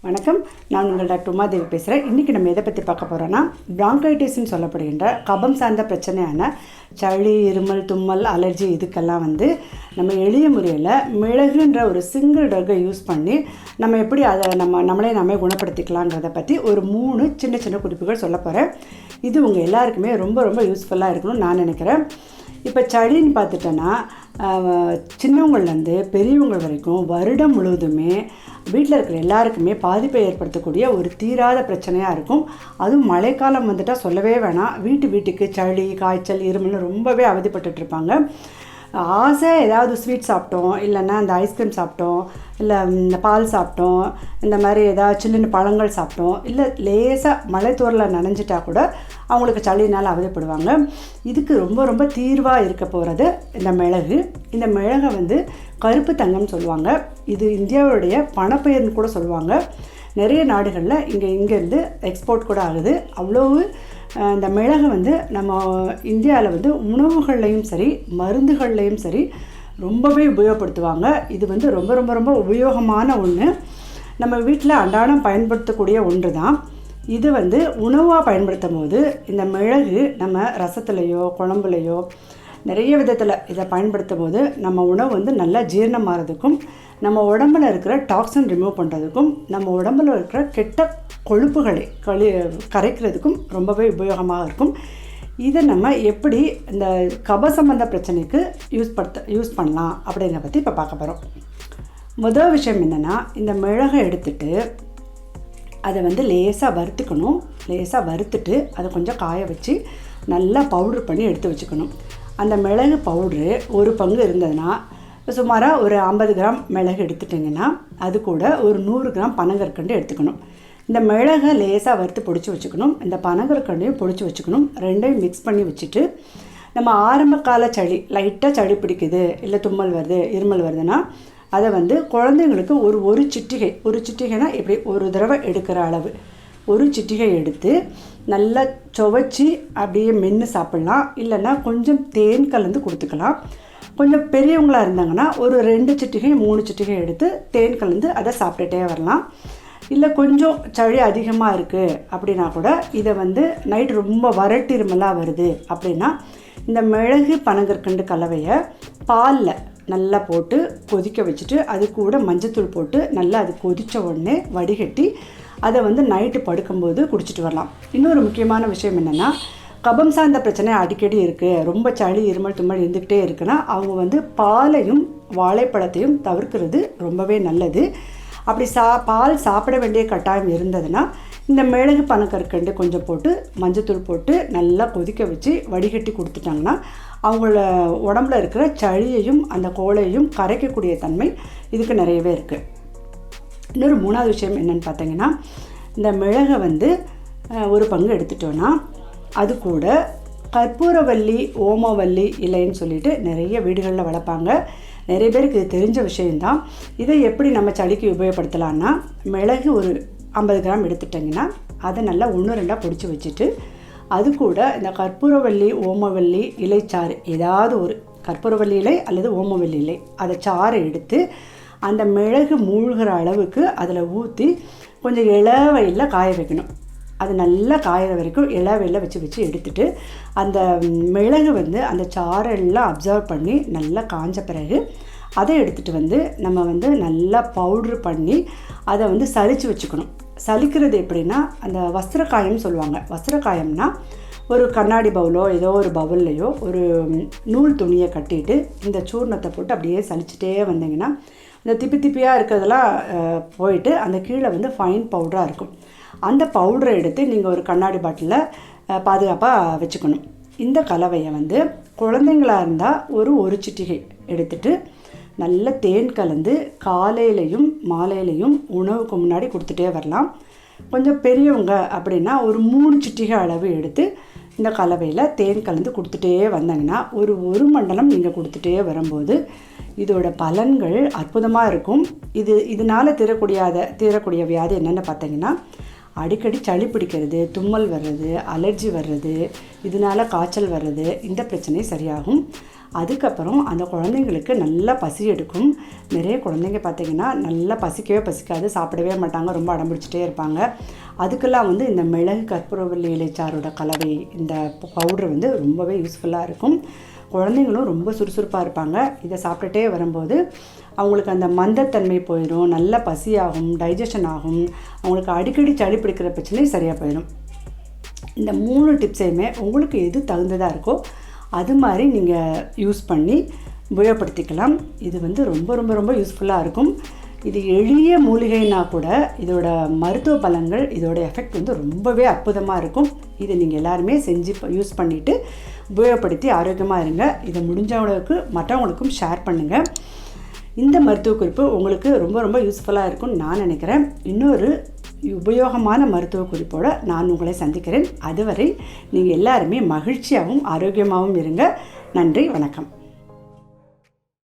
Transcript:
வணக்கம், நான் உங்கள் டாக்டர்.Umadhevi பேசுகிறேன். இன்றைக்கி நம்ம எதை பற்றி பார்க்க போகிறோன்னா, பிராங்கைட்டிஸ்ன்னு சொல்லப்படுகின்ற கபம் சார்ந்த பிரச்சனையான சளி, இருமல், தும்மல், அலர்ஜி இதுக்கெல்லாம் நம்ம எளிய முறையில் மிளகுன்ற ஒரு சிங்கிள் ட்ரக்கை யூஸ் பண்ணி நம்ம எப்படி அதை நம்மளே குணப்படுத்திக்கலாங்கிறத பற்றி ஒரு 3 சின்ன சின்ன குறிப்புகள் சொல்ல போகிறேன். இது உங்கள் எல்லாருக்குமே ரொம்ப ரொம்ப யூஸ்ஃபுல்லாக இருக்கணும்னு நான் நினைக்கிறேன். இப்போ சளின்னு பார்த்துட்டோன்னா சின்னவங்கள்லேருந்து பெரியவங்கள் வரைக்கும் வருடம் முழுவதுமே வீட்டில் இருக்கிற எல்லாருக்குமே பாதிப்பை ஏற்படுத்தக்கூடிய ஒரு தீராத பிரச்சனையாக இருக்கும். அதுவும் மழைக்காலம் வந்துட்டால் சொல்லவே வேணாம். வீட்டுக்கு சளி, காய்ச்சல், இருமல்னு ரொம்பவே அவதிப்பட்டுருப்பாங்க. ஆசை ஏதாவது ஸ்வீட் சாப்பிட்டோம், இல்லைன்னா இந்த ஐஸ்கிரீம் சாப்பிட்டோம், இல்லை இந்த பால் சாப்பிட்டோம், இந்த மாதிரி ஏதாவது சின்ன பழங்கள் சாப்பிட்டோம், இல்லை லேசாக மழை தூரில் நனைஞ்சிட்டா கூட அவங்களுக்கு சளினால் அவதிப்படுவாங்க. இதுக்கு ரொம்ப ரொம்ப தீர்வாக இருக்க போகிறது இந்த மிளகு. இந்த மிளகை கருப்பு தங்கம்னு சொல்லுவாங்க. இது இந்தியாவுடைய பணப்பெயர்னு கூட சொல்லுவாங்க. நிறைய நாடுகளில் இங்கேருந்து எக்ஸ்போர்ட் கூட ஆகுது. அவ்வளவு இந்த மிளகை நம்ம இந்தியாவில் உணவுகள்லையும் சரி, மருந்துகள்லையும் சரி ரொம்பவே உபயோகப்படுத்துவாங்க. இது ரொம்ப ரொம்ப ரொம்ப உபயோகமான ஒன்று. நம்ம வீட்டில் அன்றாடம் பயன்படுத்தக்கூடிய ஒன்று தான். இது உணவாக பயன்படுத்தும் போது இந்த மிளகு நம்ம ரசத்துலேயோ குழம்புலையோ நிறைய விதத்தில் இதை பயன்படுத்தும் போது நம்ம உணவு நல்லா ஜீரணமாகிறதுக்கும், நம்ம உடம்பில் இருக்கிற டாக்ஸின் ரிமூவ் பண்ணுறதுக்கும், நம்ம உடம்பில் இருக்கிற கெட்ட கொழுப்புகளை கரைக்கிறதுக்கும் ரொம்பவே உபயோகமாக இருக்கும். இதை நம்ம எப்படி இந்த கப சம்பந்த பிரச்சனைக்கு யூஸ் பண்ணலாம் அப்படிங்கிறத பற்றி இப்போ பார்க்க போகிறோம். முதல் விஷயம் என்னென்னா, இந்த மிளகை எடுத்துட்டு அதை லேசாக வறுத்துக்கணும். லேசாக வறுத்துட்டு அதை கொஞ்சம் காய வச்சு நல்லா பவுட்ரு பண்ணி எடுத்து வச்சுக்கணும். அந்த மிளகு பவுட்ரு ஒரு பங்கு இருந்ததுன்னா, சுமாராக ஒரு 50 கிராம் மிளகு எடுத்துட்டிங்கன்னா அது கூட ஒரு 100 கிராம் பனங்கற்கண்டு எடுத்துக்கணும். இந்த மிளகை லேசாக வறுத்து பொடிச்சு வச்சுக்கணும். இந்த பனங்கற்கண்டையும் பொடிச்சு வச்சுக்கணும். ரெண்டையும் மிக்ஸ் பண்ணி வச்சுட்டு, நம்ம ஆரம்ப கால சளி, லைட்டாக சளி பிடிக்குது, இல்லை தும்மல் வருது, இருமல் வருதுன்னா அதை குழந்தைங்களுக்கு ஒரு சிட்டிகைனா இப்படி ஒரு தடவை எடுக்கிற அளவு ஒரு சிட்டிகை எடுத்து நல்லா துவைச்சி அப்படியே மென்று சாப்பிட்லாம். இல்லைன்னா கொஞ்சம் தேன் கலந்து கொடுத்துக்கலாம். கொஞ்சம் பெரியவங்களாக இருந்தாங்கன்னா ஒரு 2 சிட்டிகை 3 சிட்டிகை எடுத்து தேன் கலந்து அதை சாப்பிட்டுட்டே வரலாம். இல்லை கொஞ்சம் சளி அதிகமாக இருக்குது அப்படின்னா கூட இதை நைட்டு ரொம்ப வறட்டு இருமலாக வருது அப்படின்னா இந்த மிளகு பனங்கற்கண்டு கலவையை பாலில் நல்லா போட்டு கொதிக்க வச்சுட்டு அது கூட மஞ்சத்தூள் போட்டு நல்லா அது கொதித்த உடனே வடிகட்டி அதை நைட்டு படுக்கும்போது குடிச்சிட்டு வரலாம். இன்னொரு முக்கியமான விஷயம் என்னென்னா, கபம் சார்ந்த பிரச்சனை அடிக்கடி இருக்குது, ரொம்ப சளி, இருமல், தும்மல் இருந்துக்கிட்டே இருக்குன்னா அவங்க பாலையும் வாழைப்பழத்தையும் தவிர்க்கிறது ரொம்பவே நல்லது. அப்படி பால் சாப்பிட வேண்டிய கட்டாயம் இருந்ததுன்னா இந்த மிளகு பனங்கற்கண்டு கொஞ்சம் போட்டு மஞ்சத்தூள் போட்டு நல்லா கொதிக்க வச்சு வடிகட்டி கொடுத்துட்டாங்கன்னா அவங்கள உடம்புல இருக்கிற சளியையும் அந்த கோளையும் கரைக்கக்கூடிய தன்மை இதுக்கு நிறையவே இருக்குது. இன்னொரு 3வது விஷயம் என்னென்னு பார்த்தீங்கன்னா, இந்த மிளகை ஒரு பங்கு எடுத்துட்டோன்னா அது கூட கற்பூரவல்லி, ஓமவல்லி இலைன்னு சொல்லிட்டு நிறைய வீடுகளில் வளர்ப்பாங்க. நிறைய பேருக்கு இது தெரிஞ்ச விஷயந்தான். இதை எப்படி நம்ம சளிக்கு உபயோகப்படுத்தலான்னா, மிளகு ஒரு 50 கிராம் எடுத்துட்டிங்கன்னா அதை நல்லா 1-2 பொடிச்சு வச்சுட்டு அது கூட இந்த கற்பூரவல்லி, ஓமவல்லி இலைச்சாறு, ஏதாவது ஒரு கற்பூரவல்லி இலை அல்லது ஓமவல்லி இலை அதை சாறை எடுத்து அந்த மிளகு மூழ்கிற அளவுக்கு அதில் ஊற்றி கொஞ்சம் இளவெயிலில் காய வைக்கணும். அது நல்லா காயிற வரைக்கும் இளவெயிலில் வச்சு எடுத்துட்டு அந்த மிளகு அந்த சாரெல்லாம் அப்சர்வ் பண்ணி நல்லா காஞ்ச பிறகு அதை எடுத்துகிட்டு நம்ம நல்லா பவுட்ரு பண்ணி அதை சலிச்சு வச்சுக்கணும். சலிக்கிறது எப்படின்னா, அந்த வஸ்திரக்காயம் சொல்லுவாங்க. வஸ்திரக்காயம்னா ஒரு கண்ணாடி பவுலோ ஏதோ ஒரு பவுல்லையோ ஒரு நூல் துணியை கட்டிட்டு இந்த சூர்ணத்தை போட்டு அப்படியே சலிச்சுட்டே வந்தீங்கன்னா இந்த திப்பியாக இருக்கிறதெல்லாம் போயிட்டு அந்த கீழே ஃபைன் பவுடராக இருக்கும். அந்த பவுடரை எடுத்து நீங்கள் ஒரு கண்ணாடி பாட்டிலில் பாதுகாப்பாக வச்சுக்கணும். இந்த கலவையை குழந்தைங்களாக இருந்தால் ஒரு சிட்டிகை எடுத்துட்டு நல்ல தேன் கலந்து காலையிலையும் மாலையிலையும் உணவுக்கு முன்னாடி கொடுத்துட்டே வரலாம். கொஞ்சம் பெரியவங்க அப்படின்னா ஒரு 3 சிட்டிகை அளவு எடுத்து இந்த கலவையில் தேன் கலந்து கொடுத்துட்டே வந்தாங்கன்னா ஒரு மண்டலம் நீங்கள் கொடுத்துட்டே வரும்போது இதோட பலன்கள் அற்புதமாக இருக்கும். இதனால் தீரக்கூடிய வியாதி என்னென்னு பார்த்தீங்கன்னா, அடிக்கடி சளி பிடிக்கிறது, தும்மல் வர்றது, அலர்ஜி வர்றது, இதனால் காய்ச்சல் வர்றது, இந்த பிரச்சனை சரியாகும். அதுக்கப்புறம் அந்த குழந்தைங்களுக்கு நல்லா பசி எடுக்கும். நிறைய குழந்தைங்க பார்த்திங்கன்னா நல்லா பசிக்கவே பசிக்காது, சாப்பிடவே மாட்டாங்க, ரொம்ப அடம்பிடிச்சிட்டே இருப்பாங்க. அதுக்கெல்லாம் வந்து இந்த மிளகு கற்பூரவள்ளி இலைச்சாரோட கலவை இந்த பவுடர் வந்து ரொம்பவே யூஸ்ஃபுல்லாக இருக்கும். குழந்தைங்களும் ரொம்ப சுறுசுறுப்பாக இருப்பாங்க. இதை சாப்பிட்டுட்டே வரும்போது அவங்களுக்கு அந்த மந்தத்தன்மை போயிடும், நல்ல பசியாகும், டைஜஷன் ஆகும், அவங்களுக்கு அடிக்கடி சளி பிடிக்கிற பிரச்சனையும் சரியாக போயிடும். இந்த 3 டிப்ஸையுமே உங்களுக்கு எது தகுந்ததாக இருக்கோ அது மாதிரி நீங்கள் யூஸ் பண்ணி உபயோகப்படுத்திக்கலாம். இது வந்து ரொம்ப ரொம்ப ரொம்ப யூஸ்ஃபுல்லாக இருக்கும். இது எளிய மூலிகைன்னா கூட இதோட மருத்துவ பலன்கள், இதோட எஃபெக்ட் வந்து ரொம்பவே அற்புதமாக இருக்கும். இதை நீங்கள் எல்லாருமே செஞ்சு யூஸ் பண்ணிவிட்டு உபயோகப்படுத்தி ஆரோக்கியமாக இருங்க. இதை முடிஞ்சவங்களுக்கு மற்றவங்களுக்கும் ஷேர் பண்ணுங்கள். இந்த மருத்துவ குறிப்பு உங்களுக்கு ரொம்ப ரொம்ப யூஸ்ஃபுல்லாக இருக்கும்னு நான் நினைக்கிறேன். இன்னொரு உபயோகமான மருத்துவ குறிப்போடு நான் உங்களை சந்திக்கிறேன். அதுவரை நீங்கள் எல்லாருமே மகிழ்ச்சியாகவும் ஆரோக்கியமாகவும் இருங்க. நன்றி, வணக்கம்.